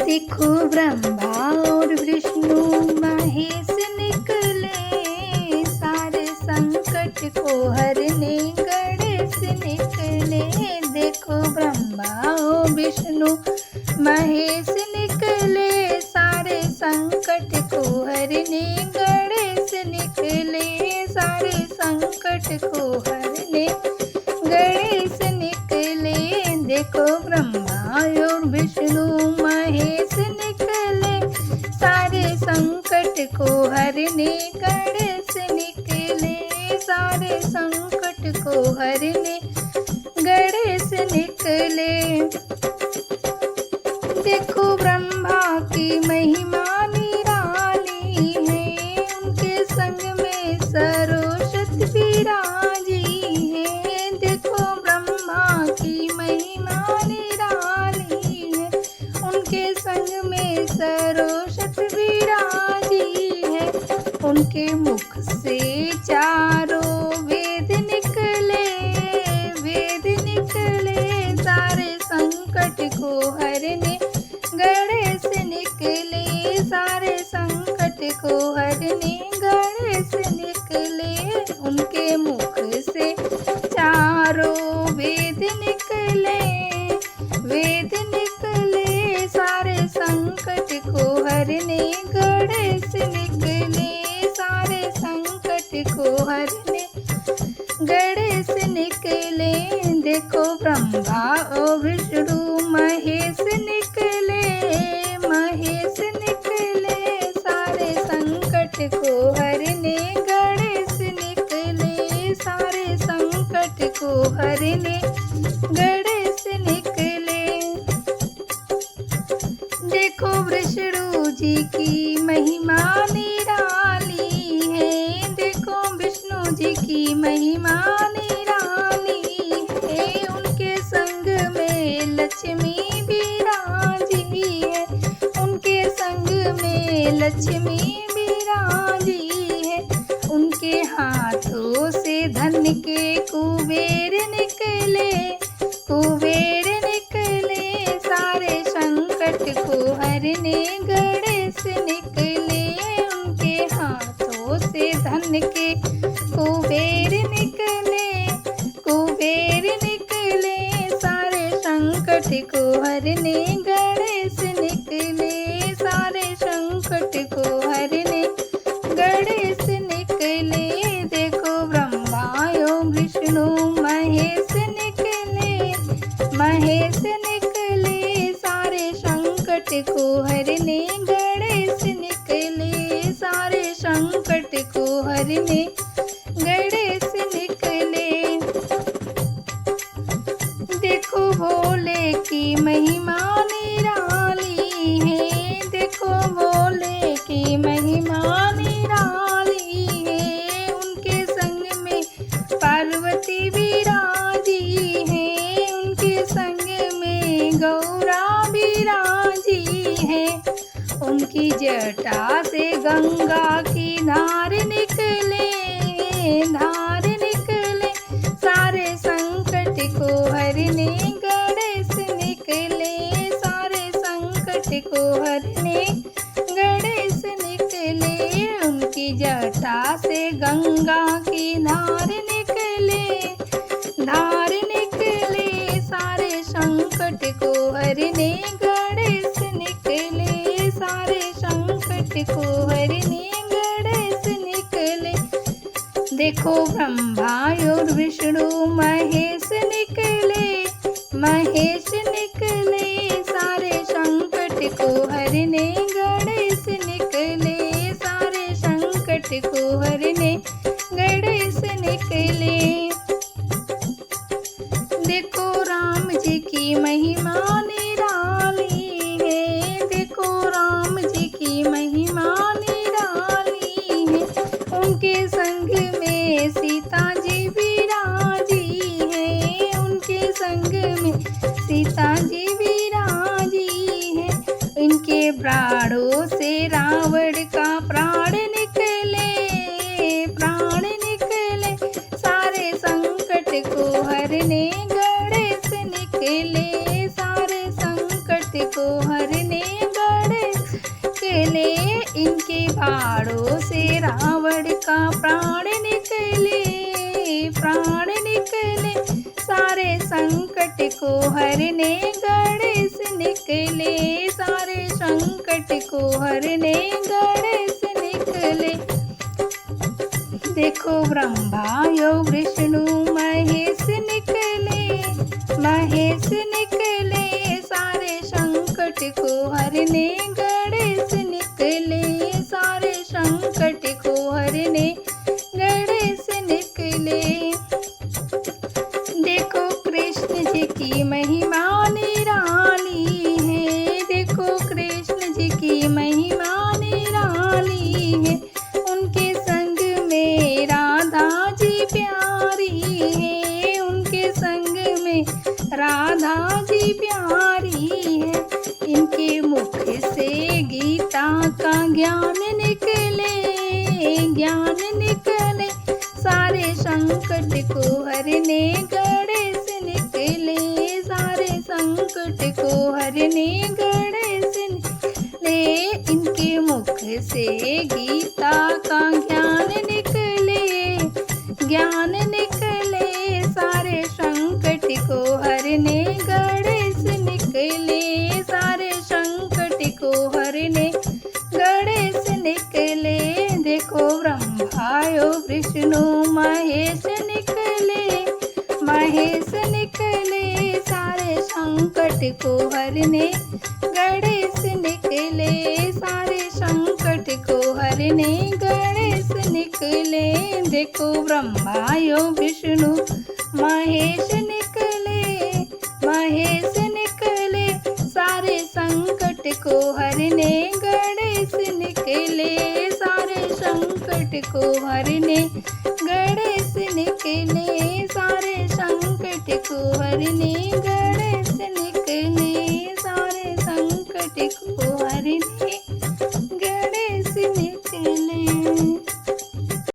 देखो ब्रह्मा और विष्णु महेश निकले, सारे संकट को हरने गणेश निकले। देखो ब्रह्मा और विष्णु महेश निकले, सारे संकट को हरने गणेश निकले। सारे संकट को हरने गणेश निकले। देखो ब्रह्मा और विष्णु महेश निकले, सारे संकट को हरने गणेश निकले। सारे संकट को हरने गणेश निकले। देखो ब्रह्मा की महिमा निराली है, उनके संग में सरस्वती विराजी है। देखो ब्रह्मा की महिमा निराली है, उनके संग में सरस्वती विराजी है। उनके मुख से चारों वेद निकले, वेद निकले। सारे संकट को हरने गणेश निकले। सारे संकट को हरने गणेश निकले। उनके मुख से चारों वेद निकले, वेद निकले। सारे संकट को हरने गणेश निकले। सारे संकट को हरने गणेश निकले। देखो ब्रह्मा और विष्णु महेश निकले, महेश निकले। सारे संकट को हरने गणेश निकले। सारे संकट को हरने गणेश निकले। देखो विष्णु जी की महिमा निराली है, देखो विष्णु जी की महिमा निराली है। उनके संग में लक्ष्मी विराजी है, उनके संग में लक्ष्मी विराजी है। उनके हाथों से धन के कुबेर निकले, कुबेर निकले। सारे संकट को हरने गणेश निकले। उनके हाथों से धन के कुबेर निकले, कुबेर निकले। सारे संकट को हरने गणेश निकले। सारे संकट को हरने गणेश निकले। देखो ब्रह्मा और विष्णु महेश निकले, महेश निकले। सारे संकट को हरने गणेश निकले। सारे संकट को हरने गणेश निकले। देखो भोले की महिमा निराली है, देखो भोले की महिमा निराली है। उनके संग में पार्वती विराजी है, उनके संग में गौरा विराजी है। उनकी जटा से गंगा की धार निकले, धार निकले। सारे संकट को हरने गणेश निकले। सारे संकट को हरने गणेश निकले। उनकी जटा से गंगा की धार निकले, धार निकले। सारे संकट को हरने गणेश निकले। सारे संकट को हरने गणेश निकले। देखो ब्रह्मा और विष्णु महेश निकले, महेश निकले। सारे संकट को हरने गणेश निकले। सारे संकट को हरने गणेश निकले। देखो राम जी की महिमा निराली है, देखो राम जी की महिमा निराली है। उनके संग में सीता जी विराजी है, उनके संग में सीता जी विराजी है। इनके प्राणों से रावण का प्राण निकले, प्राण निकले। सारे संकट को हरने गणेश निकले। सारे संकट को हरने बाणों से रावण का प्राण निकले, प्राण निकले। सारे संकट को हरने गणेश निकले, सारे संकट को हरने गणेश निकले। देखो ब्रह्मा यो विष्णु महेश निकले, महेश निकले। सारे संकट को हरने गणेश निकले, सारे संकट को हरने गणेश निकले। देखो कृष्ण जी की महिमा निराली है, देखो कृष्ण जी की महिमा निराली है। उनके संग में राधा जी प्यारी है, उनके संग में राधा जी प्यारी है। इनके मुख से गीता का ज्ञान निकले, ज्ञान निकले। सारे संकट को हरने गणेश निकले, सारे संकट को हरने गणेश निकले। इनके मुख से गीता का ज्ञान निकले, ज्ञान निकले। सारे संकट को हरने गणेश निकले, सारे संकट को हरने गणेश निकले। देखो ब्रह्मा यो विष्णु महेश निकले, महेश निकले। सारे संकट को हरने गणेश निकले, सारे संकट को हरने गणेश निकले। देखो ब्रह्मा यो विष्णु महेश निकले, महेश निकले। सारे संकट को हरने गणेश निकले, सारे संकट को हरने गणेश निकले, सारे संकट को हरने गणेश निकले, सारे संकट को हरने